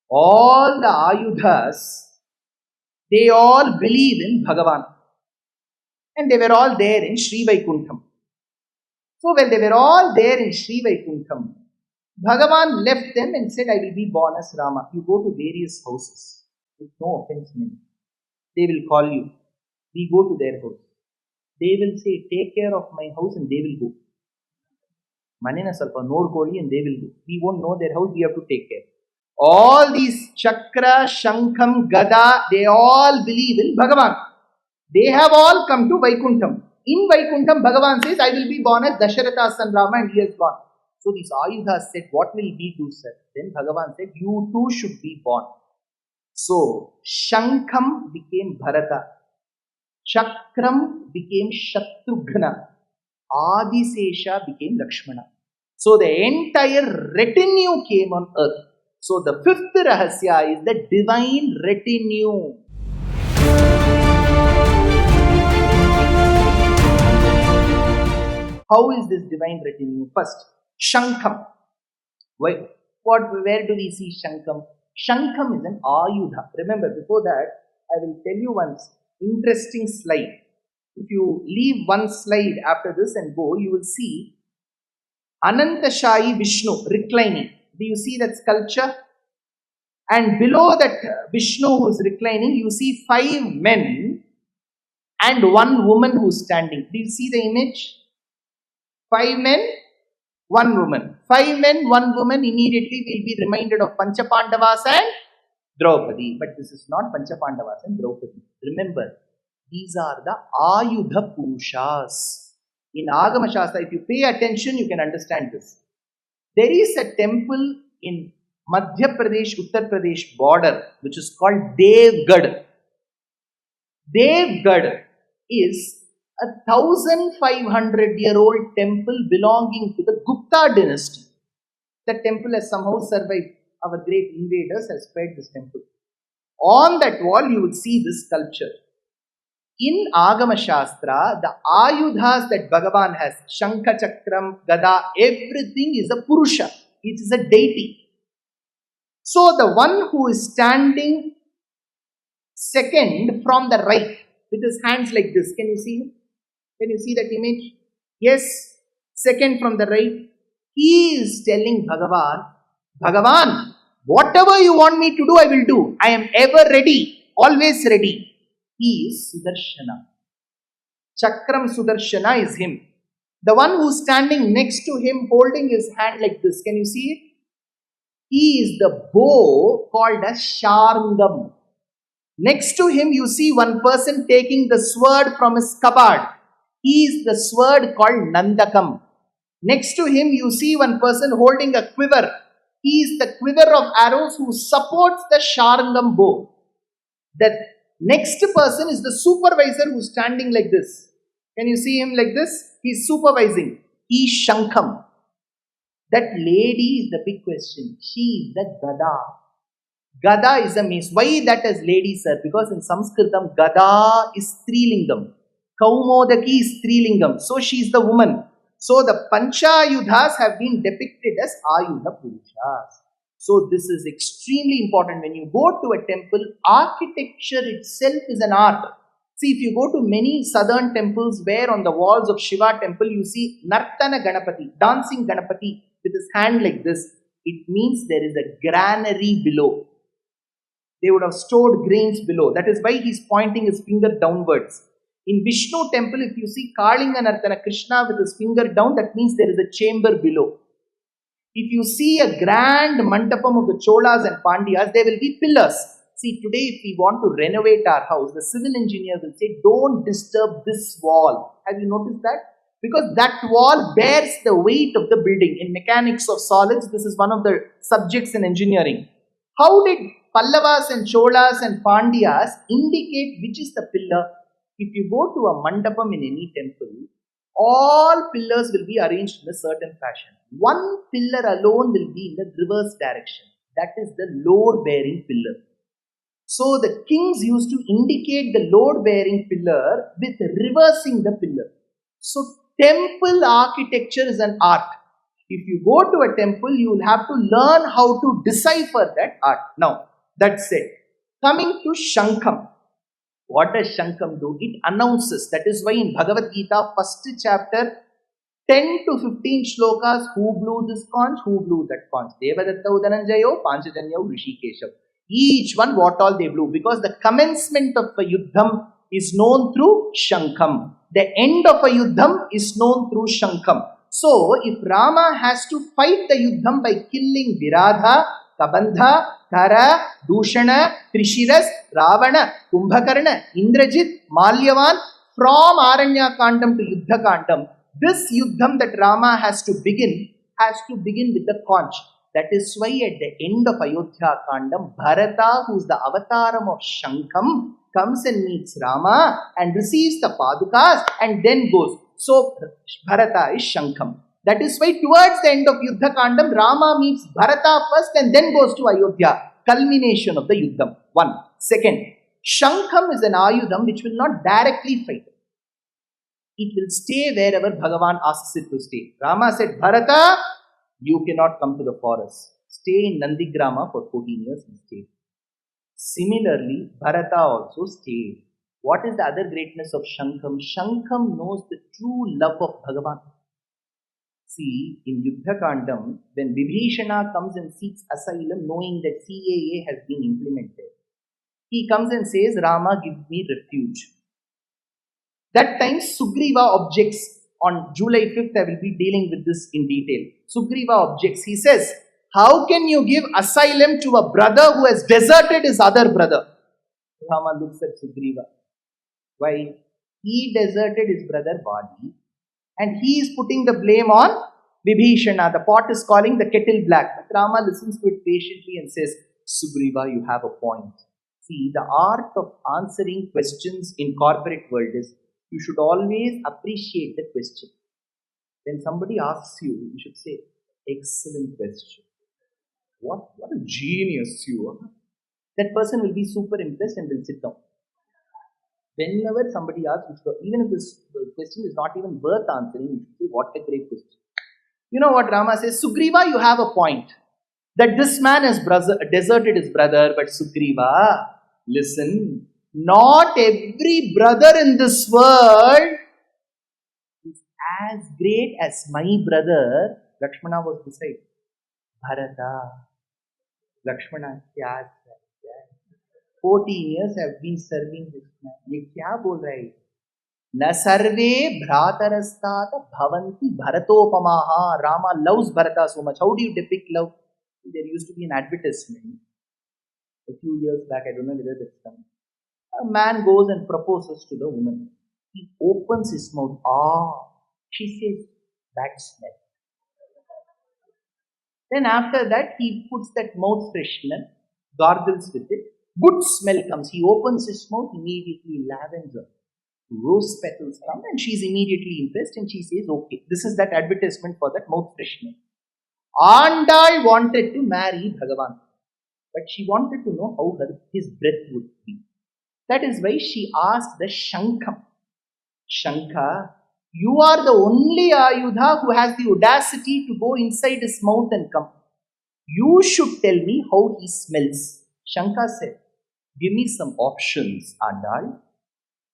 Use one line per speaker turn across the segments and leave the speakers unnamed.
All the Ayudhas, they all believe in Bhagavan. And they were all there in Sri Vaikuntham. So when they were all there in Sri Vaikuntham, Bhagavan left them and said, I will be born as Rama. You go to various houses. With no offense meant. They will call you. We go to their house. They will say, take care of my house, and they will go. Manena salpa nodkoli, and they will go. We won't know their house, we have to take care. All these Chakra, Shankham, Gada, they all believe in Bhagavan. They have all come to Vaikuntham. In Vaikuntham, Bhagavan says, I will be born as Dasharatha's son Rama, and he has gone. So these Ayudhas said, what will we do, sir? Then Bhagavan said, you too should be born. So Shankham became Bharata. Chakram became Shatrughna. Adisesha became Lakshmana. So the entire retinue came on earth. So the fifth rahasya is the divine retinue. How is this divine retinue? First, Shankham. Where do we see Shankham? Shankham is an Ayudha. Remember, before that, I will tell you one interesting slide. If you leave one slide after this and go, you will see Anantashayi Vishnu reclining. Do you see that sculpture? And below that Vishnu who is reclining, you see 5 men and 1 woman who is standing. Do you see the image? 5 men, 1 woman. 5 men, 1 woman, immediately will be reminded of Panchapandavas and Draupadi. But this is not Panchapandavas and Draupadi. Remember, these are the Ayudha Purushas. In Agama Shastra, if you pay attention, you can understand this. There is a temple in Madhya Pradesh, Uttar Pradesh border, which is called Devgad. Devgad is a 1500-year-old temple belonging to the Gupta dynasty. The temple has somehow survived. Our great invaders have spared this temple. On that wall, you will see this sculpture. In Agama Shastra, the Ayudhas that Bhagavan has, Shankha, Chakram, Gada, everything is a Purusha. It is a deity. So the one who is standing second from the right, with his hands like this, can you see him? Can you see that image? Yes, second from the right. He is telling Bhagavan, Bhagavan, whatever you want me to do, I will do. I am ever ready, always ready. He is Sudarshana. Chakram Sudarshana is him. The one who is standing next to him holding his hand like this, can you see it? He is the bow called as Sharngam. Next to him, you see one person taking the sword from his kabad. He is the sword called Nandakam. Next to him, you see one person holding a quiver. He is the quiver of arrows who supports the Sharngam bow. The next person is the supervisor who is standing like this. Can you see him like this? He is supervising. He is Shankham. That lady is the big question. She is the Gada. Gada is a mace. Why that as lady, sir? Because in Sanskritam, Gada is Strilingam. Kaumodaki is Strilingam. So she is the woman. So the Panchayudhas have been depicted as Ayudha Purushas. So this is extremely important. When you go to a temple, architecture itself is an art. See, if you go to many southern temples where on the walls of Shiva temple you see Nartana Ganapati, dancing Ganapati with his hand like this, it means there is a granary below. They would have stored grains below. That is why he is pointing his finger downwards. In Vishnu temple, if you see Kalinga Nartana Krishna with his finger down, that means there is a chamber below. If you see a grand mandapam of the Cholas and Pandyas, there will be pillars. See, today if we want to renovate our house, the civil engineer will say, don't disturb this wall. Have you noticed that? Because that wall bears the weight of the building. In mechanics of solids, this is one of the subjects in engineering. How did Pallavas and Cholas and Pandyas indicate which is the pillar? If you go to a mandapam in any temple, all pillars will be arranged in a certain fashion. One pillar alone will be in the reverse direction. That is the load-bearing pillar. So the kings used to indicate the load-bearing pillar with reversing the pillar. So temple architecture is an art. If you go to a temple, you will have to learn how to decipher that art. Now, that's it. Coming to Shankam. What does Shankam do? It announces. That is why in Bhagavad Gita, first chapter, 10 to 15 shlokas, who blew this conch, who blew that conch. Devadatta Udananjayo, Panchajanyo, Rishikeshav. Each one what all they blew. Because the commencement of a yuddham is known through Shankam. The end of a yuddham is known through Shankam. So, if Rama has to fight the yuddham by killing Viradha, Kabandha, Tara, Dushana, Trishiras, Ravana, Kumbhakarna, Indrajit, Malyavan, from Aranya Kandam to Yuddha Kandam, this yuddham that Rama has to begin with the conch. That is why at the end of Ayodhya Kandam, Bharata, who is the avataram of Shankam, comes and meets Rama and receives the Padukas and then goes. So, Bharata is Shankam. That is why towards the end of Yuddha Kandam, Rama meets Bharata first and then goes to Ayodhya. Culmination of the Yuddham. One. Second, Shankam is an Ayudham which will not directly fight. It will stay wherever Bhagavan asks it to stay. Rama said, Bharata, you cannot come to the forest. Stay in Nandigrama for 14 years and stay. Similarly, Bharata also stayed. What is the other greatness of Shankam? Shankam knows the true love of Bhagavan. See, in Yuddha Kandam, when Vibhishana comes and seeks asylum knowing that CAA has been implemented, he comes and says, Rama, give me refuge. That time, Sugriva objects. On July 5th, I will be dealing with this in detail. Sugriva objects. He says, how can you give asylum to a brother who has deserted his other brother? Rama looks at Sugriva. Why? He deserted his brother Vali and he is putting the blame on Vibhishana. The pot is calling the kettle black. But Rama listens to it patiently and says, Sugriva, you have a point. See, the art of answering questions in corporate world is, you should always appreciate the question. When somebody asks you, you should say, excellent question. What a genius you are. That person will be super impressed and will sit down. Whenever somebody asks, even if this question is not even worth answering, you should say, what a great question. You know what Rama says? Sugriva, you have a point. That this man has deserted his brother, but Sugriva, listen, not every brother in this world is as great as my brother. Lakshmana was beside. Bharata, Lakshmana, 14 years have been serving this man. ये क्या बोल रहा है? न सर्वे भ्रातरस्तात bhavanti bharatopamaha. Rama loves Bharata so much. How do you depict love? There used to be an advertisement a few years back. I don't know whether that's done. A man goes and proposes to the woman. He opens his mouth. She says, that smell. Then after that, he puts that mouth freshener, gargles with it. Good smell comes. He opens his mouth, immediately lavender, rose petals come, and she's immediately impressed and she says, okay. This is that advertisement for that mouth freshener. Andal wanted to marry Bhagavan, but she wanted to know how his breath would be. That is why she asked the Shankam. Shankha, you are the only Ayudha who has the audacity to go inside his mouth and come. You should tell me how he smells. Shankha said, give me some options, Andal.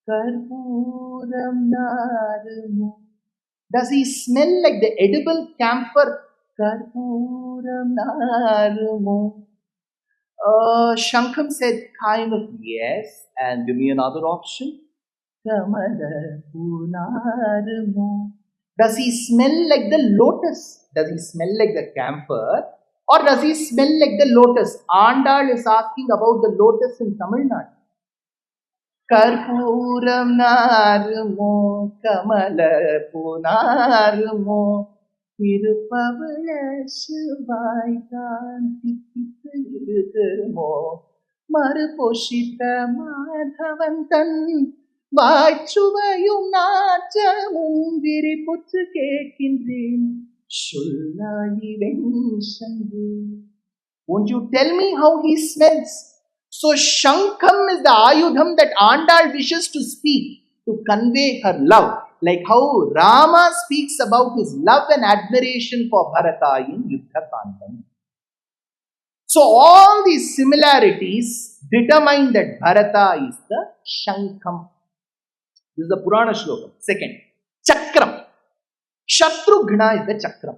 Karpuram Naramu. Does he smell like the edible camphor? Karpuram Naramu. Shankam said, kind of yes. And give me another option. Kamala Punaramu. Does he smell like the lotus? Does he smell like the camphor? Or does he smell like the lotus? Andal is asking about the lotus in Tamil Nadu. Karpuram Naramu, Kamala Punaramu. Tirupavala Shivai Kanti Kirmo Maruposhita Madhavantan Vaichuvayum Nachamum Viriputsu Kekindrin Shullayi Venshandu. Won't you tell me how he smells? So Shankam is the Ayudham that Andal wishes to speak, to convey her love. Like how Rama speaks about his love and admiration for Bharata in Yuddha Kandam. So all these similarities determine that Bharata is the Shankam. This is the Purana Shloka. Second, Chakram. Shatrughna is the Chakram.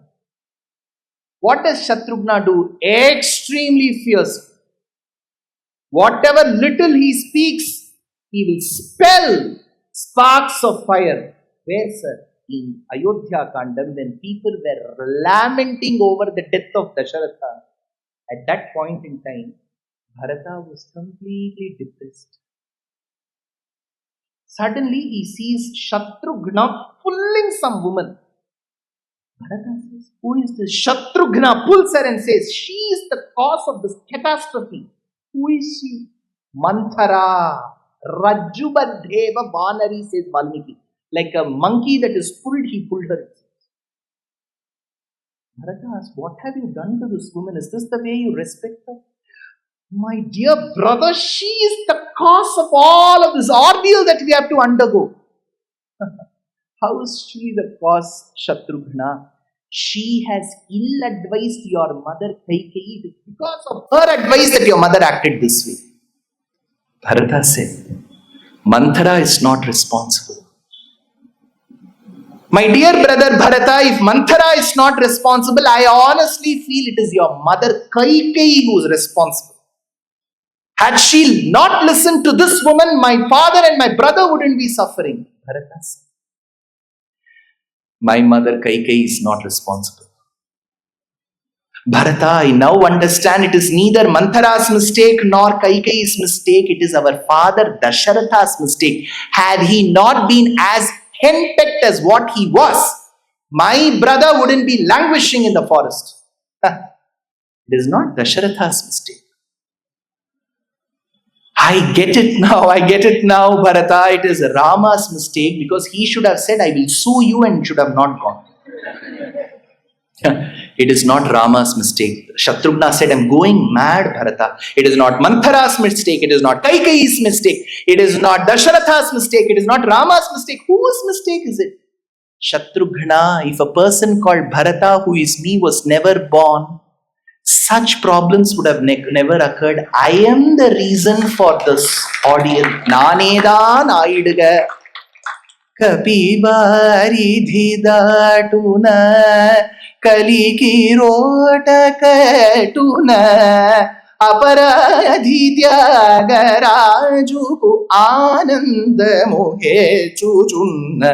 What does Shatrughna do? Extremely fierce. Whatever little he speaks, he will spell sparks of fire. Where, sir? In Ayodhya Kandam, when people were lamenting over the death of Dasharatha, at that point in time, Bharata was completely depressed. Suddenly he sees Shatrughna pulling some woman. Bharata says, who is this? Shatrughna pulls her and says, she is the cause of this catastrophe. Who is she? Manthara. Rajubadheva Vanari, says Valmiki. Like a monkey that is pulled, he pulled her. Bharata asks, what have you done to this woman? Is this the way you respect her? My dear brother, she is the cause of all of this ordeal that we have to undergo. How is she the cause, Shatrughna? She has ill-advised your mother Kaikeyi. It is because of her advice that your mother acted this way. Bharata said, Manthara is not responsible. My dear brother Bharata, if Manthara is not responsible, I honestly feel it is your mother Kaikeyi who is responsible. Had she not listened to this woman, my father and my brother wouldn't be suffering. Bharata said, my mother Kaikeyi is not responsible. Bharata, I now understand it is neither Manthara's mistake nor Kaikeyi's mistake. It is our father Dasharatha's mistake. Had he not been as henpecked as what he was, my brother wouldn't be languishing in the forest. It is not Dasharatha's mistake. I get it now, Bharata. It is Rama's mistake because he should have said, I will sue you, and should have not gone. It is not Rama's mistake. Shatrughna said, I'm going mad, Bharata. It is not Manthara's mistake. It is not Kaikeyi's mistake. It is not Dasharatha's mistake. It is not Rama's mistake. Whose mistake is it? Shatrughna. If a person called Bharata, who is me, was never born, such problems would have never occurred. I am the reason for this ordeal. Nanedan aiduga kapibari dhidatuna kaliki rota katuna aparadhi tyagarajuku ananda mohe chuchunna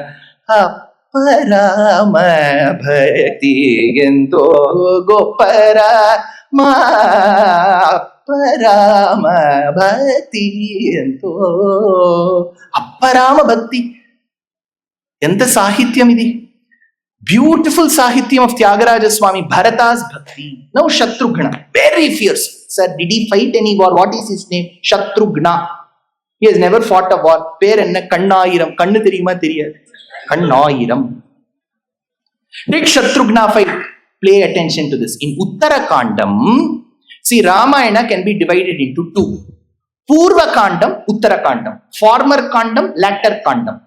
Parama bhakti ento gopara ma parama bhakti ento aparama bhakti. Enta sahityam idi. Beautiful sahityam of Tyagaraja Swami, Bharata's bhakti. Now Shatrughna, very fierce. Sir, did he fight any war? What is his name? Shatrughna. He has never fought a war. Per enna kannayiram. Kannu theriyuma theriyadu. Kannayiram. Did Shatrughna fight? Pay attention to this. In Uttarakandam, see, Ramayana can be divided into two. Purva Kandam, Uttarakandam. Former Kandam, latter Kandam.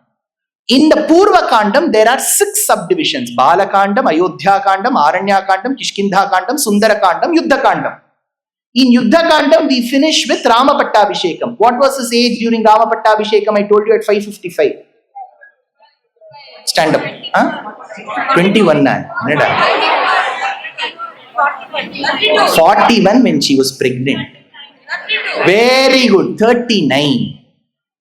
In the Purva Kandam, there are 6 subdivisions. Bala Kandam, Ayodhya Kandam, Aranya Kandam, Kishkindha Kandam, Sundara Kandam, Yuddha Kandam. In Yuddha Kandam, we finish with Rama Pattabhishekam. What was his age during Rama Pattabhishekam? I told you at 5:55. Stand up. Huh? 21. 41 when she was pregnant. Very good. 39.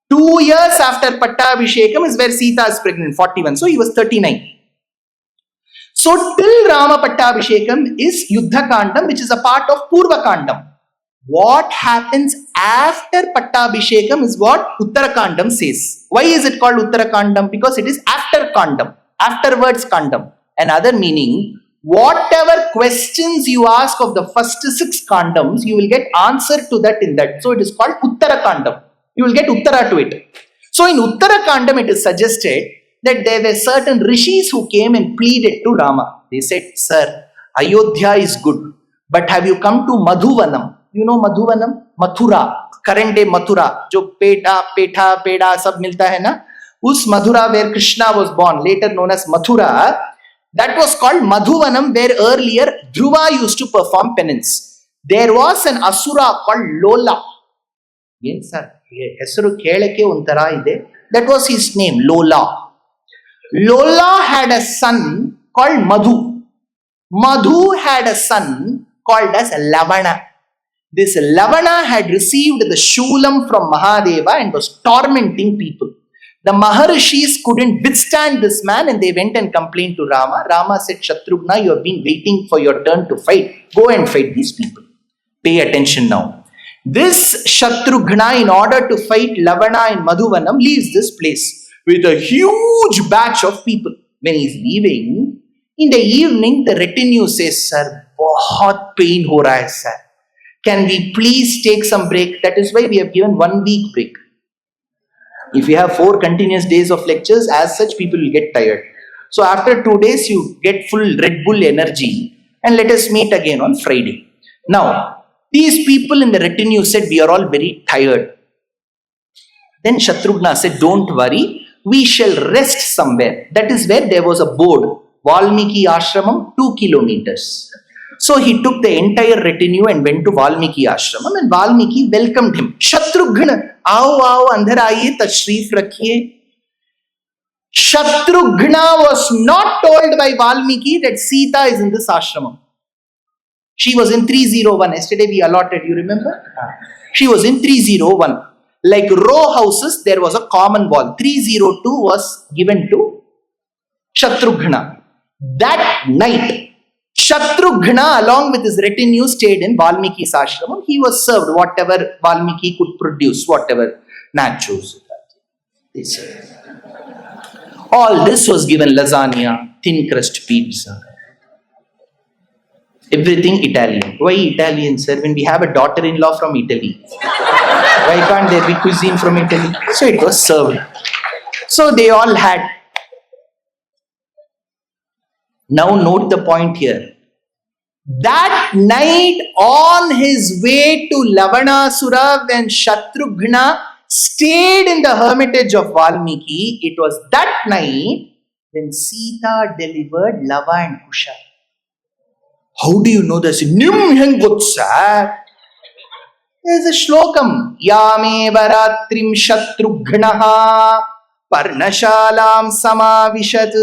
2 years after Pattabhishekam is where Sita is pregnant. 41. So he was 39. So till Rama Pattabhishekam is Yuddha Kandam, which is a part of Purva Kandam. What happens after Pattabhishekam is what Uttarakandam says. Why is it called Uttarakandam? Because it is after Kandam, afterwards Kandam. Another meaning, whatever questions you ask of the first 6 Kandams, you will get answer to that in that. So it is called Uttarakandam. You will get Uttara to it. So in Uttarakandam, it is suggested that there were certain rishis who came and pleaded to Rama. They said, sir, Ayodhya is good, but have you come to Madhuvanam? You know Madhuvanam? Mathura, current day Mathura, जो पेठा पेठा पेड़ा सब मिलता है ना, Us Madhura, where Krishna was born, later known as Mathura, that was called Madhuvanam, where earlier Dhruva used to perform penance. There was an Asura called Lola. Yes, sir. That was his name, Lola. Lola had a son called Madhu. Madhu had a son called as Lavana. This Lavana had received the Shulam from Mahadeva and was tormenting people. The Maharishis couldn't withstand this man and they went and complained to Rama. Rama said, Shatrughna, you have been waiting for your turn to fight. Go and fight these people. Pay attention now. This Shatrughna, in order to fight Lavana in Madhuvanam, leaves this place with a huge batch of people. When he is leaving, in the evening, the retinue says, Sir, bahut pain ho raha hai, sir. Can we please take some break? That is why we have given 1 week break. If you have 4 continuous days of lectures, as such, people will get tired. So after 2 days, you get full Red Bull energy and let us meet again on Friday. Now, these people in the retinue said, we are all very tired. Then Shatrughna said, don't worry, we shall rest somewhere. That is where there was a board, Valmiki Ashramam, 2 kilometers. So he took the entire retinue and went to Valmiki Ashramam and Valmiki welcomed him. Shatrughna, aao, andhar aiye, tashrif rakhiye. Shatrughna was not told by Valmiki that Sita is in this ashramam. She was in 301. Yesterday we allotted, you remember? She was in 301. Like row houses, there was a common wall. 302 was given to Shatrughna. That night, Shatrughna along with his retinue stayed in Valmiki's ashram. He was served whatever Valmiki could produce, whatever nachos. They served. All this was given lasagna, thin crust pizza. Everything Italian. Why Italian, sir? When we have a daughter-in-law from Italy, why can't there be cuisine from Italy? So it was served. So they all had. Now note the point here. That night on his way to Lavanasura, when Shatrughna stayed in the hermitage of Valmiki, it was that night when Sita delivered Lava and Kusha. How do you know this? Nimhengutsa. There's a shlokam. Yame varatrim Shatrughnaha parnashalam samavishat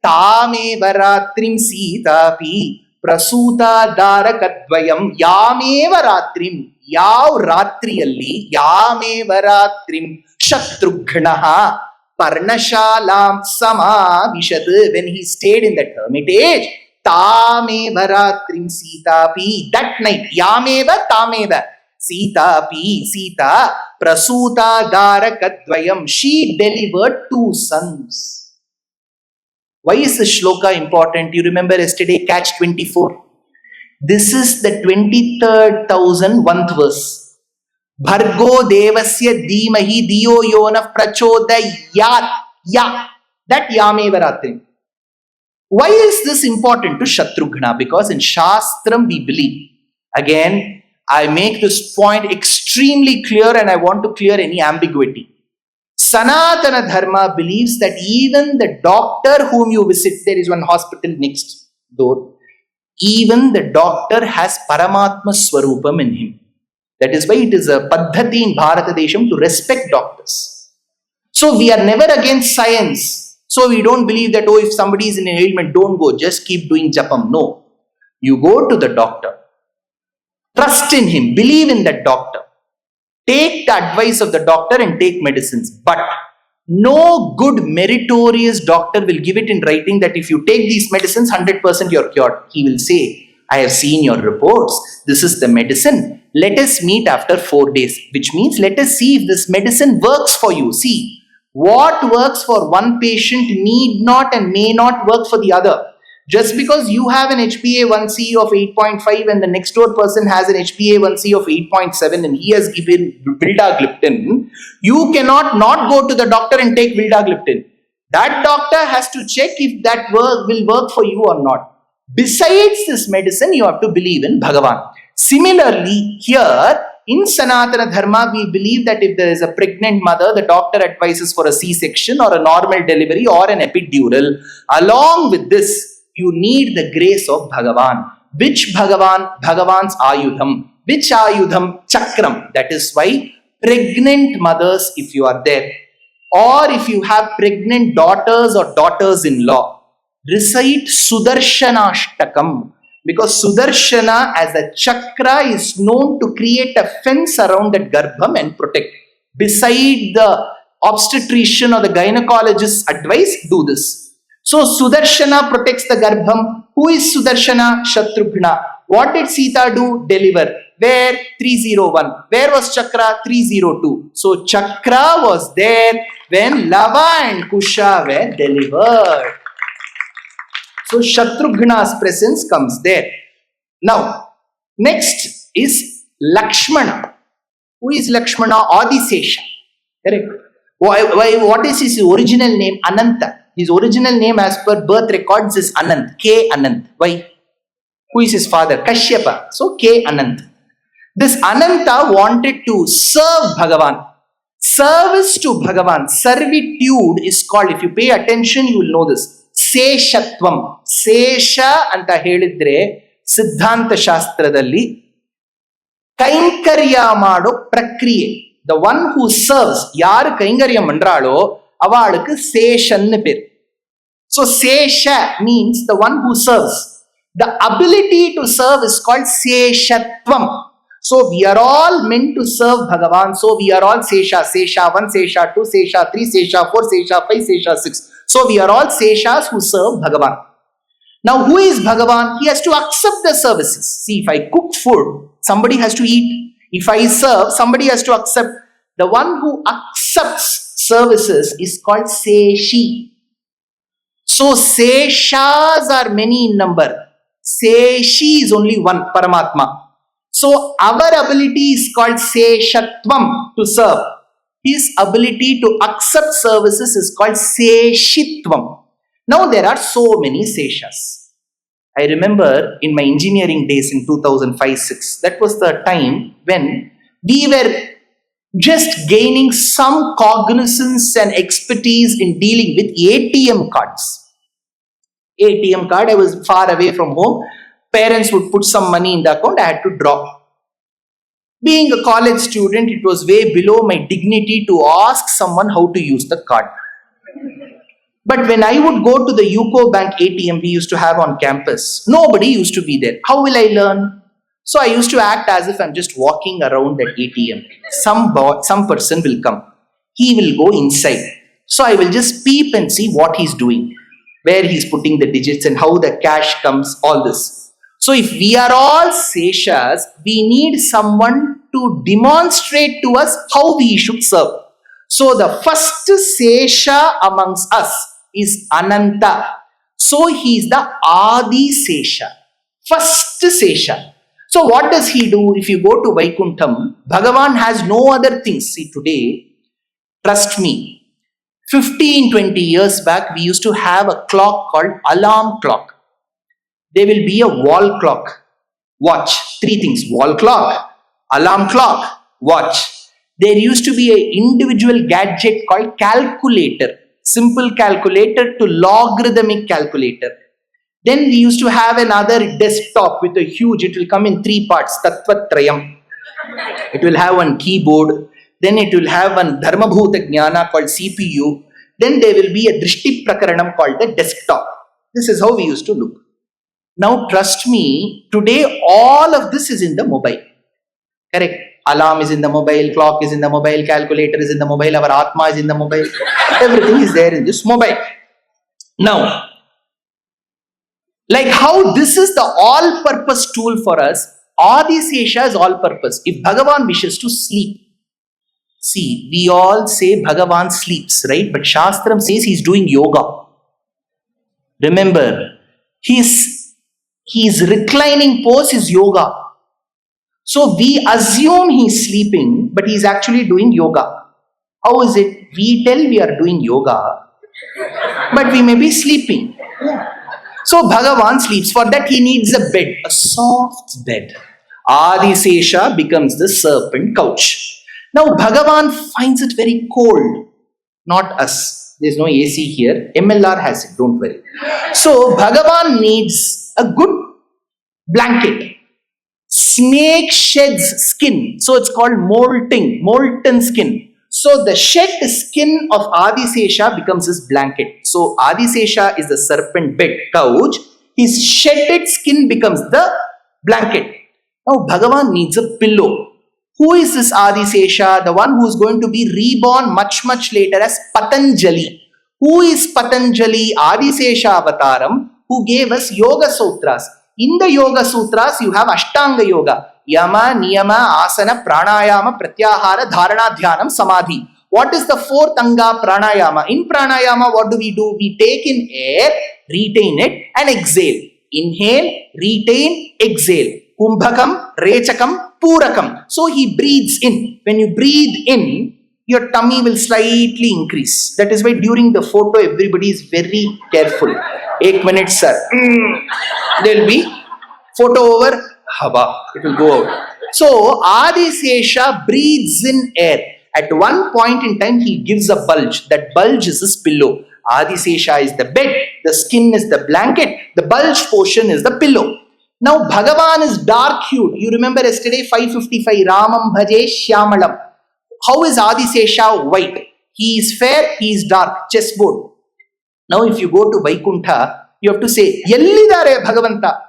tame varatrim Sitapi prasuta darakadvayam yameva ratrim. Yav ratriyalli yameva ratrim Shatrughnaha parnashalam samavishat. When he stayed in that hermitage, Tameva ratrim Sitapi. That night, Yameva Tameva Sitapi Sita prasuta darakadvayam. She delivered 2 sons. Why is this shloka important? You remember yesterday, catch 24. This is the 23rd 1001th verse. Bhargo devasya dhimahi diyo yona prachodayat. Ya. That Yameva ratrim. Why is this important to Shatrughna? Because in Shastram we believe. Again, I make this point extremely clear and I want to clear any ambiguity. Sanatana Dharma believes that even the doctor whom you visit, there is one hospital next door, even the doctor has Paramatma Swarupam in him. That is why it is a Paddhati in Bharatadesham to respect doctors. So we are never against science. So we don't believe that, if somebody is in an ailment, don't go, just keep doing japam. No. You go to the doctor. Trust in him. Believe in that doctor. Take the advice of the doctor and take medicines. But no good meritorious doctor will give it in writing that if you take these medicines, 100% you're cured. He will say, I have seen your reports. This is the medicine. Let us meet after 4 days. Which means let us see if this medicine works for you. See. What works for one patient need not and may not work for the other. Just because you have an HbA1c of 8.5 and the next door person has an HbA1c of 8.7 and he has given vildagliptin, you cannot not go to the doctor and take vildagliptin. That doctor has to check if that will work for you or not. Besides this medicine, you have to believe in Bhagavan. Similarly, here, in Sanatana Dharma, we believe that if there is a pregnant mother, the doctor advises for a C-section or a normal delivery or an epidural. Along with this, you need the grace of Bhagavan. Which Bhagavan? Bhagavan's Ayudham. Which Ayudham? Chakram. That is why pregnant mothers, if you are there, or if you have pregnant daughters or daughters-in-law, recite Sudarshana Ashtakam. Because Sudarshana as a chakra is known to create a fence around that garbham and protect. Beside the obstetrician or the gynecologist's advice, do this. So Sudarshana protects the garbham. Who is Sudarshana? Shatrughna. What did Sita do? Deliver. Where? 301. Where was Chakra? 302. So Chakra was there when Lava and Kusha were delivered. So Shatrughna's presence comes there. Now, next is Lakshmana. Who is Lakshmana? Adisesha. Correct. What is his original name? Ananta. His original name as per birth records is Anant. K. Anant. Why? Who is his father? Kashyapa. So K. Anant. This Ananta wanted to serve Bhagavan. Service to Bhagavan. Servitude is called, if you pay attention, you will know this. Seshatvam. Sesha anta ಹೇಳಿದ್ರೆ ಸಿದ್ಧಾಂತ ಶಾಸ್ತ್ರದಲ್ಲಿ ಕೈಂಕರ್ಯ ಮಾಡೋ ಪ್ರಕ್ರಿಯೆ. The one who serves, ಯಾರು ಕೈಂಕರ್ಯ ಮಂಡ್ರಾಳೋ ಅವளுக்கு சேஷன்னு பேர். So Sesha means the one who serves. The ability to serve is called Seshatvam. So we are all meant to serve Bhagavan. So we are all Sesha. Sesha 1, Sesha 2, Sesha 3, Sesha 4, Sesha 5, Sesha 6. So we are all Seshas who serve Bhagavan. Now who is Bhagavan? He has to accept the services. See, if I cook food, somebody has to eat. If I serve, somebody has to accept. The one who accepts services is called Seshi. So Seshas are many in number. Seshi is only one, Paramatma. So our ability is called Seshatvam, to serve. His ability to accept services is called Seshitvam. Now there are so many Seshas. I remember in my engineering days in 2005-06, that was the time when we were just gaining some cognizance and expertise in dealing with ATM cards. ATM card, I was far away from home. Parents would put some money in the account, I had to draw. Being a college student, it was way below my dignity to ask someone how to use the card. But when I would go to the UCO Bank ATM we used to have on campus, nobody used to be there. How will I learn? So I used to act as if I'm just walking around that ATM. Some person will come. He will go inside. So I will just peep and see what he's doing, where he's putting the digits and how the cash comes, all this. So if we are all Seshas, we need someone to demonstrate to us how we should serve. So the first Sesha amongst us is Ananta. So he is the Adi Sesha. First Sesha. So what does he do? If you go to Vaikuntham, Bhagavan has no other things. See, today, trust me, 15-20 years back, we used to have a clock called alarm clock. There will be a wall clock. Watch. 3 things. Wall clock, alarm clock, watch. There used to be an individual gadget called calculator. Simple calculator to logarithmic calculator. Then we used to have another desktop with a huge, it will come in 3 parts, Tattvatrayam. It will have one keyboard. Then it will have one Dharmabhuta Jnana called CPU. Then there will be a Drishti Prakaranam called the desktop. This is how we used to look. Now trust me, today all of this is in the mobile. Correct? Alarm is in the mobile, clock is in the mobile, calculator is in the mobile, our Atma is in the mobile. Everything is there in this mobile. Now, like how this is the all-purpose tool for us, Adisesha is all-purpose. If Bhagavan wishes to sleep, see, we all say Bhagavan sleeps, right? But Shastram says he's doing yoga. Remember, his reclining pose is yoga. So we assume he's sleeping, but he's actually doing yoga. How is it? We tell we are doing yoga, but we may be sleeping. So Bhagavan sleeps. For that he needs a bed, a soft bed. Adisesha becomes the serpent couch. Now Bhagavan finds it very cold. Not us. There's no AC here. MLR has it, don't worry. So Bhagavan needs a good blanket. Snake sheds skin. So it's called molten skin. So the shed skin of Adisesha becomes his blanket. So Adisesha is the serpent bed couch. His shedded skin becomes the blanket. Now Bhagavan needs a pillow. Who is this Adisesha? The one who is going to be reborn much later as Patanjali. Who is Patanjali? Adisesha Avataram, who gave us Yoga Sutras. In the Yoga Sutras, you have Ashtanga Yoga. Yama, Niyama, Asana, Pranayama, Pratyahara, Dharana, Dhyanam, Samadhi. What is the fourth anga? Pranayama. In Pranayama, what do? We take in air, retain it and exhale. Inhale, retain, exhale. Kumbhakam, Rechakam, Purakam. So he breathes in. When you breathe in, your tummy will slightly increase. That is why during the photo, everybody is very careful. 1 minute, sir. There will be photo over, haba. It will go out. So Adisesha breathes in air. At one point in time, he gives a bulge. That bulge is his pillow. Adisesha is the bed. The skin is the blanket. The bulge portion is the pillow. Now Bhagavan is dark hued. You remember yesterday 555 Ramam Bhaje Shyamalam. How is Adisesha white? He is fair, he is dark. Chessboard. Now if you go to Vaikuntha, you have to say, Yellidare Bhagavanta.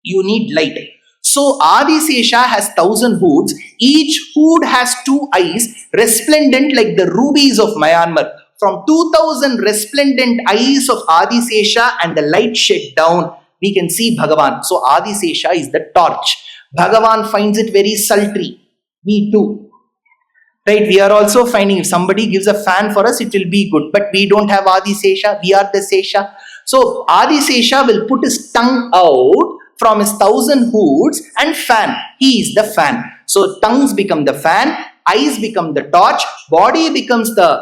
You need light. So Adisesha has 1,000 hoods. Each hood has 2 eyes, resplendent like the rubies of Myanmar. From 2,000 resplendent eyes of Adisesha and the light shed down, we can see Bhagavan. So Adisesha is the torch. Bhagavan finds it very sultry. We too. Right? We are also finding if somebody gives a fan for us, it will be good. But we don't have Adisesha. We are the Sesha. So Adisesha will put his tongue out from his 1,000 hoods and fan. He is the fan. So tongues become the fan. Eyes become the torch. Body becomes the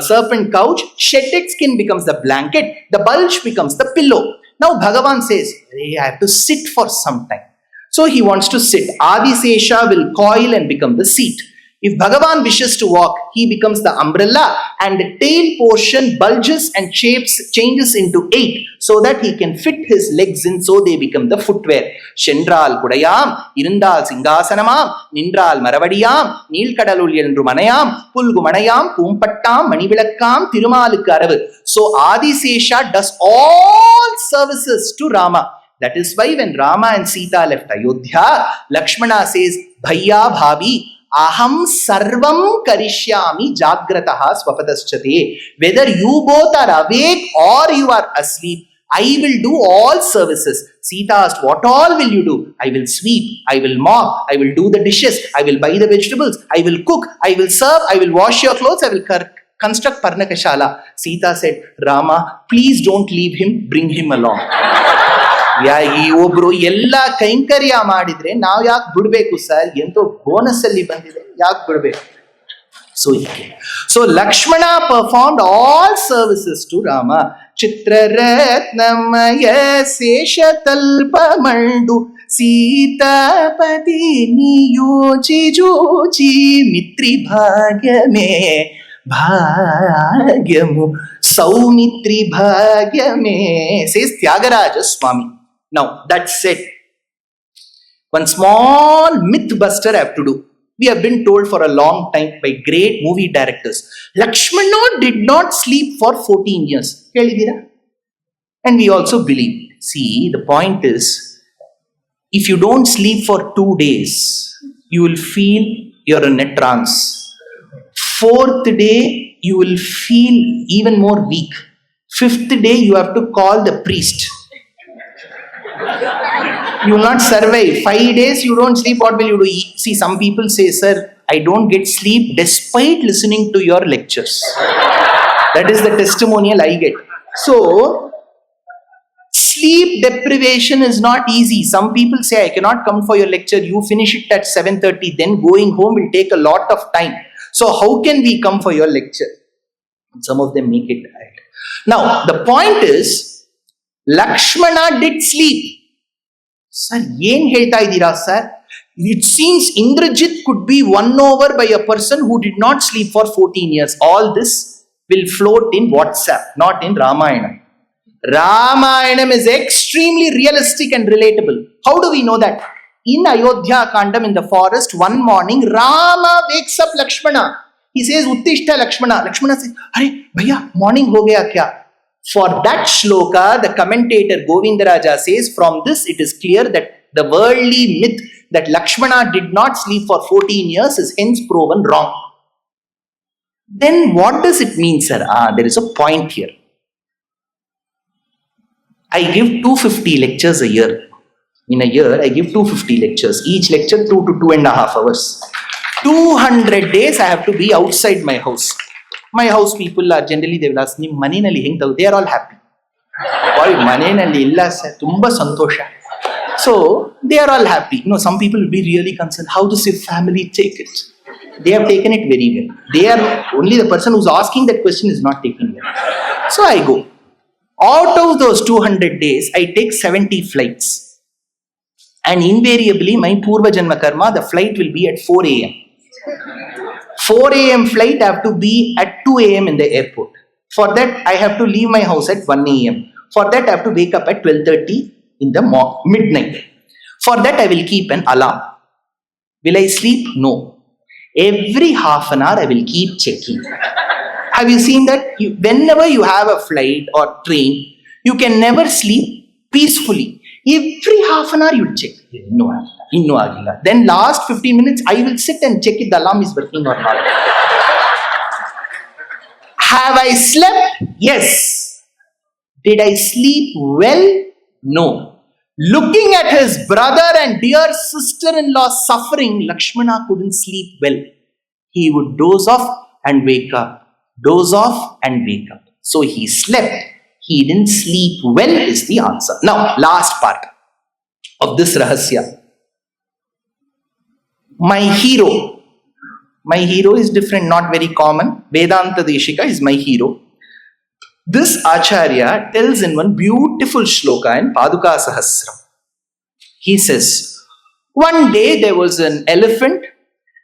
serpent couch. Shedded skin becomes the blanket. The bulge becomes the pillow. Now Bhagavan says, hey, I have to sit for some time. So he wants to sit. Adisesha will coil and become the seat. If Bhagavan wishes to walk, he becomes the umbrella and the tail portion bulges and changes into 8 so that he can fit his legs in, so they become the footwear. Shendral Kudayam, Irundal Singhasanamam, Nindral Maravadiyam, Nilkadalul Yendru Manayam, Pulgu Manayam, Pumpattam, Manivilakkam, Thirumalukku Aravu. So Adisesha does all services to Rama. That is why when Rama and Sita left Ayodhya, Lakshmana says, Bhaiya Bhavi, Aham sarvam karishyami jagrataha swapadaschate. Whether you both are awake or you are asleep, I will do all services. Sita asked, what all will you do? I will sweep, I will mop, I will do the dishes, I will buy the vegetables, I will cook, I will serve, I will wash your clothes, I will construct Parnakashala. Sita said, Rama, please don't leave him, bring him along. ಒಬ್ರು ಎಲ್ಲ ಕೈಂಕರ್ಯ ಮಾಡಿದ್ರೆ ನಾವು ಯಾಕೆ ಬಿಡ್ಬೇಕು sir? ಎಂತೋ bonus ಅಲ್ಲಿ ಬಂದಿದೆ, ಯಾಕೆ ಬಿಡ್ಬೇಕು? So Lakshmana performed all services to Rama. Chitraratnamaya Seshatalpamandu Sitapati Niyoji Joji Mitri Bhagyame Bhagyamu Saumitri Bhagyame, says Tyagaraja Swami. Now, that's it. One small myth buster I have to do. We have been told for a long time by great movie directors, Lakshmana did not sleep for 14 years. And we also believe. See, the point is, if you don't sleep for 2 days, you will feel you're in a trance. 4th day, you will feel even more weak. 5th day, you have to call the priest. You will not survive. 5 days you don't sleep, what will you do? See, some people say, sir, I don't get sleep despite listening to your lectures. That is the testimonial I get. So, sleep deprivation is not easy. Some people say, I cannot come for your lecture. You finish it at 7:30. Then going home will take a lot of time. So, how can we come for your lecture? Some of them make it right. Now, the point is, Lakshmana did sleep. Sir, yen ಹೇಳ್ತಾ ಇದ್ದೀರಾ sir? It seems Indrajit could be won over by a person who did not sleep for 14 years. All this will float in WhatsApp, not in Ramayana. Ramayanam is extremely realistic and relatable. How do we know that? In Ayodhya Kandam in the forest, one morning, Rama wakes up Lakshmana. He says, Uttishta Lakshmana. Lakshmana says, Arey, bhaiya, morning ho gaya kya? For that shloka, the commentator Govindaraja says, from this it is clear that the worldly myth that Lakshmana did not sleep for 14 years is hence proven wrong. Then what does it mean, sir? There is a point here. I give 250 lectures a year. In a year, I give 250 lectures. Each lecture 2 to 2.5 hours. 200 days I have to be outside my house. My house people are generally, they will ask me, Manenalli hengtavu. They are all happy. Boy, Manenalli illa sir, tumba santosha. So, they are all happy. Some people will be really concerned. How does your family take it? They have taken it very well. They are, only the person who's asking that question is not taking it. So, I go. Out of those 200 days, I take 70 flights. And invariably, my Purva Janma Karma, the flight will be at 4 a.m. 4 a.m. flight, I have to be at 2 a.m. in the airport. For that, I have to leave my house at 1 a.m. For that, I have to wake up at 12:30 in the midnight. For that, I will keep an alarm. Will I sleep? No. Every half an hour, I will keep checking. Have you seen that? Whenever you have a flight or train, you can never sleep peacefully. Every half an hour, you check. Then last 15 minutes, I will sit and check if the alarm is working or not. Have I slept? Yes. Did I sleep well? No. Looking at his brother and dear sister-in-law suffering, Lakshmana couldn't sleep well. He would doze off and wake up. Doze off and wake up. So he slept. He didn't sleep well is the answer. Now, last part of this rahasya. My hero is different, not very common. Vedanta Deshika is my hero. This Acharya tells in one beautiful shloka in Paduka Sahasram. He says, one day there was an elephant.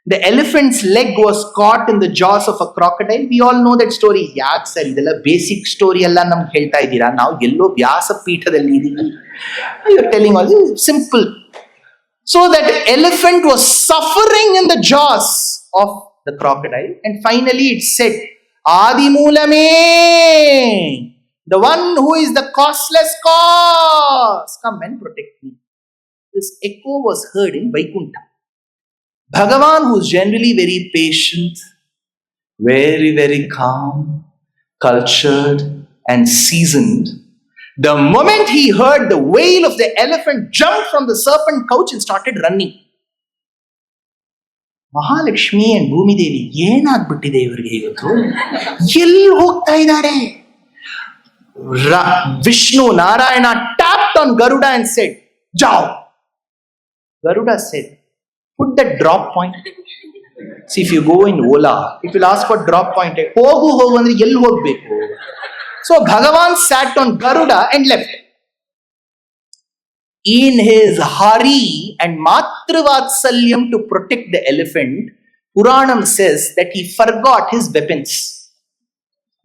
The elephant's leg was caught in the jaws of a crocodile. We all know that story. Yak sir, idella basic story alla nam helta idira. Now yellow vyasa peethadalli idini. You are telling all this simple. So that elephant was suffering in the jaws of the crocodile, and finally it said, Adi Moolame, the one who is the causeless cause, come and protect me. This echo was heard in Vaikuntha. Bhagavan, who is generally very patient, very, very calm, cultured and seasoned, the moment he heard the wail of the elephant, jumped from the serpent couch and started running. Mahalakshmi and Bhumi Devi, ಏನಾಗ್ಬಿಟ್ಟಿದೆ ಇವರಿಗೆ ಇವತ್ತು? ಎಲ್ಲಿ ಹೋಗ್ತಾ ಇದ್ದಾರೆ? Vishnu, Narayana tapped on Garuda and said, Jao. Garuda said, put the drop point. See, if you go in Ola, it will ask for drop point. Hogu andre elli hogbeku. So Bhagavan sat on Garuda and left. In his hurry and Matrivatsalyam to protect the elephant, Puranam says that he forgot his weapons.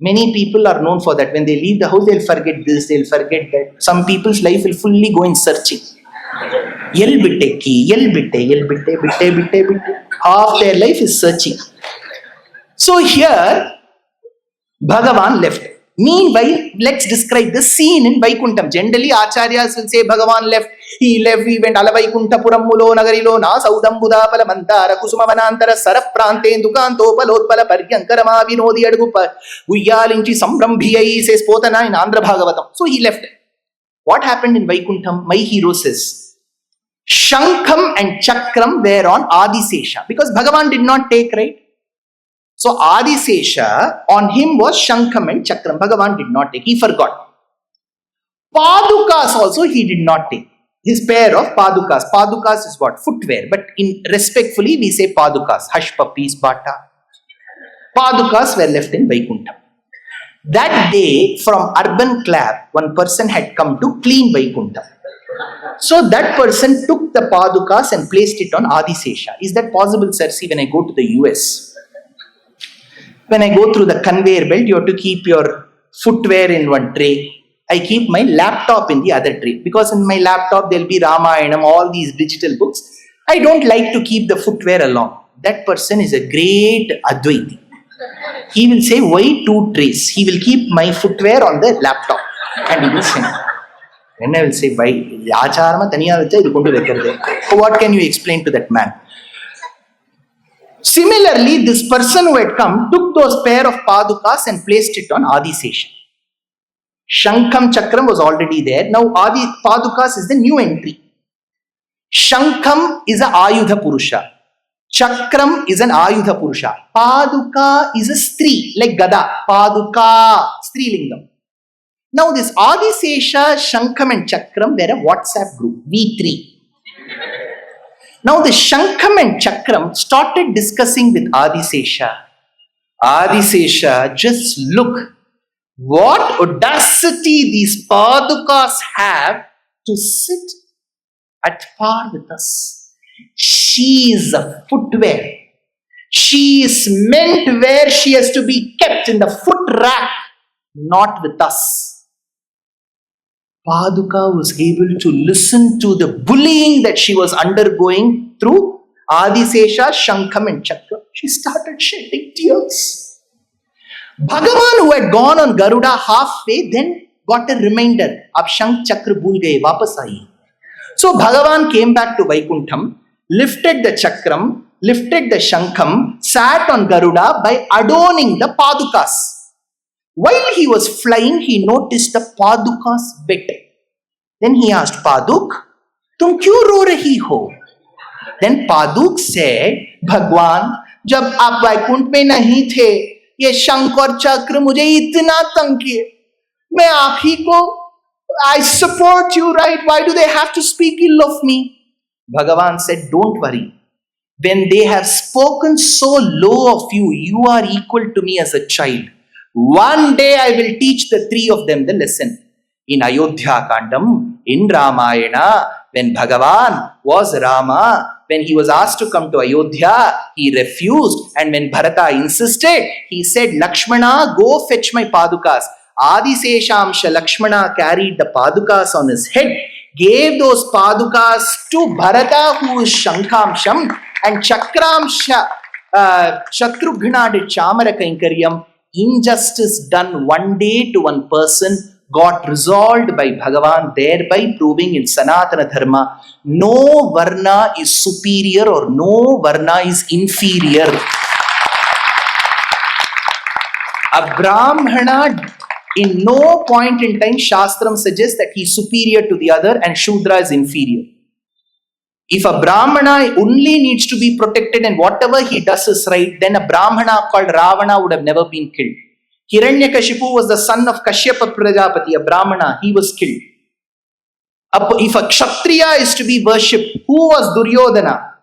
Many people are known for that. When they leave the house, they'll forget this, they'll forget that. Some people's life will fully go in searching. Half their life is searching. So here, Bhagavan left. Meanwhile, let's describe the scene in Vaikuntham. Generally, Acharyas will say Bhagavan left. He left, we went Alavaikuntapuram Mulo Nagarilo Na Saudambuda Palamantara Kusumavanantara Saraprante Dukanto Palotpala Paryankarama Vinodi Adupa Guyalinchi Sambrambhiyai says Potana in Andhra Bhagavatam. So he left. What happened in Vaikuntham? My hero says Shankam and Chakram were on Adisesha because Bhagavan did not take, right? So Adisesha, on him was Shankam and Chakram. Bhagavan did not take. He forgot. Padukas also he did not take. His pair of Padukas. Padukas is what? Footwear. But in respectfully we say Padukas. Hush puppies, bata. Padukas were left in Vaikuntham. That day from Urban Club, one person had come to clean Vaikuntham. So that person took the padukas and placed it on Adisesha. Is that possible, sir? See, when I go to the US, when I go through the conveyor belt, you have to keep your footwear in one tray. I keep my laptop in the other tray because in my laptop there'll be Ramayanam, all these digital books. I don't like to keep the footwear along. That person is a great Advaiti. He will say, why two trays? He will keep my footwear on the laptop and he will send. Then I will say, why? What can you explain to that man? Similarly, this person who had come took those pair of padukas and placed it on Adisesha. Shankam Chakram was already there. Now Adi Padukas is the new entry. Shankam is a Ayudha Purusha. Chakram is an Ayudha Purusha. Paduka is a Stri, like Gada. Paduka, Strilingam. Now this Adisesha, Shankam and Chakram were a WhatsApp group, V3. Now the Shankam and Chakram started discussing with Adisesha. Adisesha, just look. What audacity these padukas have to sit at par with us. She is a footwear. She is meant where she has to be kept in the foot rack, not with us. Paduka was able to listen to the bullying that she was undergoing through Adisesha, Shankam and Chakra. She started shedding tears. Bhagavan, who had gone on Garuda halfway, then got a reminder. Ab Shank Chakra bhul gaye, wapas aaye. So Bhagavan came back to Vaikuntham, lifted the Chakram, lifted the Shankam, sat on Garuda by adorning the Padukas. While he was flying, he noticed the Padukas wet. Then he asked, Paduk, tum kyun ro rahi ho? Then Paduk said, Bhagwan, jab aap Vaikuntha mein nahi the, ये शंख और चक्र मुझे इतना तंग किए मैं आप ही को I support you, right? Why do they have to speak ill of me? Bhagavan said, don't worry. When they have spoken so low of you, you are equal to me as a child. One day I will teach the three of them the lesson. In Ayodhya Kandam, in Ramayana, when Bhagavan was Rama, when he was asked to come to Ayodhya, he refused. And when Bharata insisted, he said, Lakshmana, go fetch my padukas. Adiseshamsha Lakshmana carried the padukas on his head, gave those padukas to Bharata, who is Shankhamsham, and Chakramsha, Shatrughna did Chamara Kainkaryam. Injustice done one day to one person got resolved by Bhagavan, thereby proving in Sanatana Dharma, no Varna is superior or no Varna is inferior. A Brahmana, in no point in time, Shastram suggests that he is superior to the other and Shudra is inferior. If a Brahmana only needs to be protected and whatever he does is right, then a Brahmana called Ravana would have never been killed. Hiranyakashipu was the son of Kashyapa Prajapati, a Brahmana. He was killed. If a Kshatriya is to be worshipped, who was Duryodhana?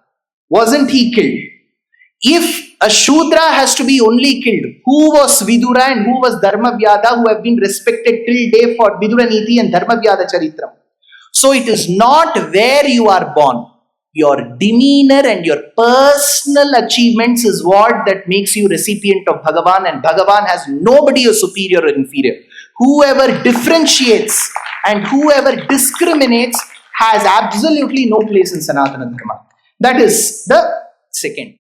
Wasn't he killed? If a Shudra has to be only killed, who was Vidura and who was Dharmavyada, who have been respected till day for Vidura Niti and Dharmavyada Charitram? So it is not where you are born. Your demeanor and your personal achievements is what that makes you recipient of Bhagavan, and Bhagavan has nobody who is superior or inferior. Whoever differentiates and whoever discriminates has absolutely no place in Sanatana Dharma. That is the second.